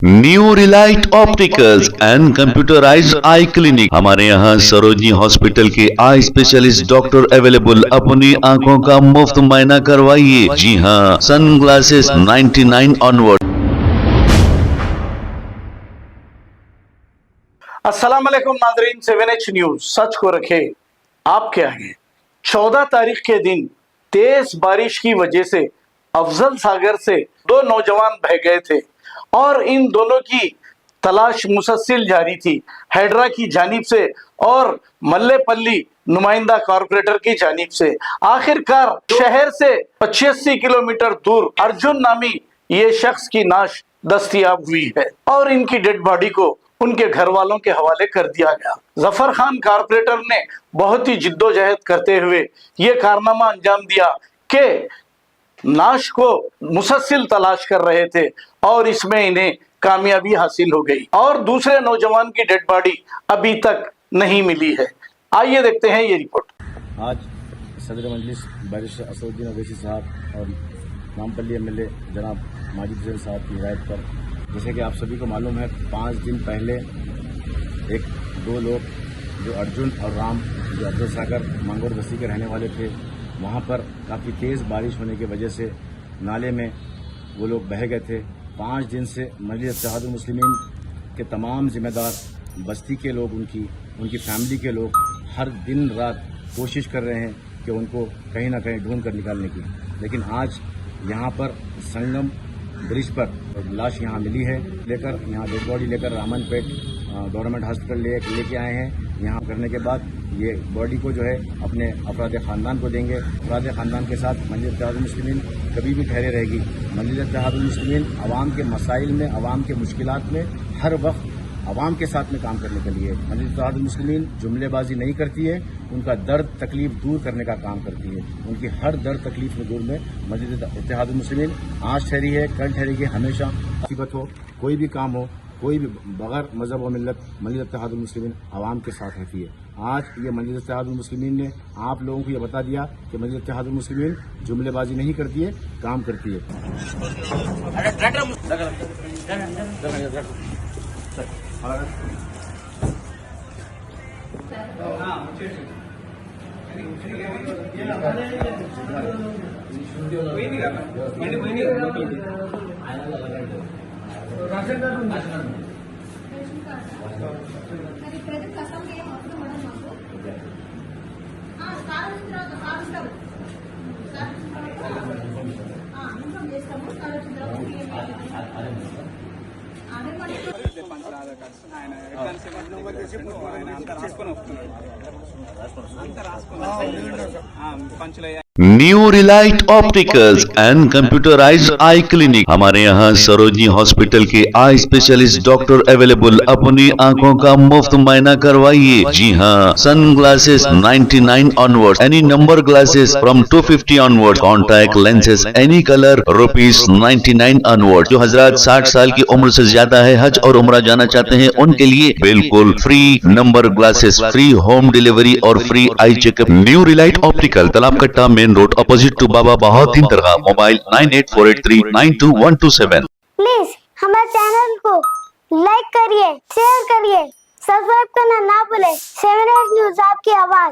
New Relight opticals and computerised I clinic. हमारे यहाँ Sarojini hospital के आई स्पेशलिस्ट डॉक्टर अवेलेबल। अपनी आंखों का मुफ्त मुआयना करवाइए। जी हाँ, सन ग्लासेस 99 ऑनवर्ड। अस्सलाम वालेकुम नाज़रीन, 7H न्यूज सच को रखे आपके आगे। 14 तारीख के दिन तेज बारिश की वजह से अफजल सागर से दो नौजवान बह गए थे और इन दोनों की तलाश मुसलसल जारी थी, हैदरा की जानिब से और मल्लेपल्ली नुमाइंदा कॉर्पोरेटर की जानिब से। आखिरकार शहर से 85 किलोमीटर दूर अर्जुन नामी ये शख्स की नाश दस्तयाब हुई है और इनकी डेड बॉडी को उनके घर वालों के हवाले कर दिया गया। जफर खान कॉर्पोरेटर ने बहुत ही जिद्दोजहद करते हुए ये कारनामा अंजाम दिया कि नाश को मुसलसल तलाश कर रहे थे और इसमें इन्हें कामयाबी हासिल हो गई और दूसरे नौजवान की डेड बॉडी अभी तक नहीं मिली है। आइए देखते हैं ये रिपोर्ट। आज सदर मजलिस बैरिस्टर असदुद्दीन अवैसी साहब और नामपल्ली एमएलए जनाब माजिद अफजल साहब की हिदायत पर, जैसे कि आप सभी को मालूम है, 5 दिन पहले दो लोग जो अर्जुन और राम, जो अफजल सागर मांगोर बस्ती के रहने वाले थे, वहां पर काफ़ी तेज़ बारिश होने की वजह से नाले में वो लोग बह गए थे। 5 दिन से मजलिस इत्तेहादुल मुस्लिमीन के तमाम जिम्मेदार, बस्ती के लोग, उनकी फैमिली के लोग हर दिन रात कोशिश कर रहे हैं कि उनको कहीं ना कहीं ढूंढ कर निकालने की। लेकिन आज यहाँ पर संगम ब्रिज पर लाश यहाँ मिली है, लेकर यहाँ डेड बॉडी लेकर रामनपेट गवर्नमेंट हॉस्पिटल लेके आए हैं। यहाँ करने के बाद ये बॉडी को जो है अपने अफराद ख़ानदान को देंगे। अफराद ख़ानदान के साथ मजलिस इत्तेहादुल मुस्लिमीन कभी भी ठहरे रहेगी। मजलिस इत्तेहादुल मुस्लिमीन आवाम के मसाइल में, आवाम के मुश्किलात में हर वक्त आवाम के साथ में काम करने के लिए। मजलिस इत्तेहादुल मुस्लिमीन जुमलेबाजी नहीं करती है, उनका दर्द तकलीफ दूर करने का काम करती है। उनकी हर दर्द तकलीफ में दूर में मजलिस इत्तेहादुल मुस्लिमीन आज ठहरी है, कल ठहरेगी, हमेशा। मुसीबत हो, कोई भी काम हो, कोई भी बगैर मजहब व मिल्लत, मजलिस इत्तेहादुल मुस्लिमीन आवाम के साथ रहती है। आज ये मजलिस इत्तेहादुल मुस्लिमीन ने आप लोगों को ये बता दिया कि मजलिस इत्तेहादुल मुस्लिमीन जुमलेबाजी नहीं करती है, काम करती है। New Relight opticals and computerised I clinic. हमारे यहाँ सरोजनी हॉस्पिटल के आई स्पेशलिस्ट डॉक्टर अवेलेबल। अपनी आंखों का मुफ्त मुआयना करवाइए। जी हाँ, sun glasses 99 onward, any number glasses from 250 onward, contact lenses any colour ₹99 onward. जो हजरात 60 साल की उम्र से ज्यादा है, हज और उम्रा जाना चाहते हैं, उनके लिए बिल्कुल free number glasses, free home delivery और free eye checkup. New relight optical, Talab Katta, main road, opposite to Baba Bahauddin दरगाह। मोबाइल 9848392127। प्लीज हमारे चैनल को लाइक करिए, शेयर करिए, सब्सक्राइब करना ना भूले। 7H न्यूज आपकी आवाज।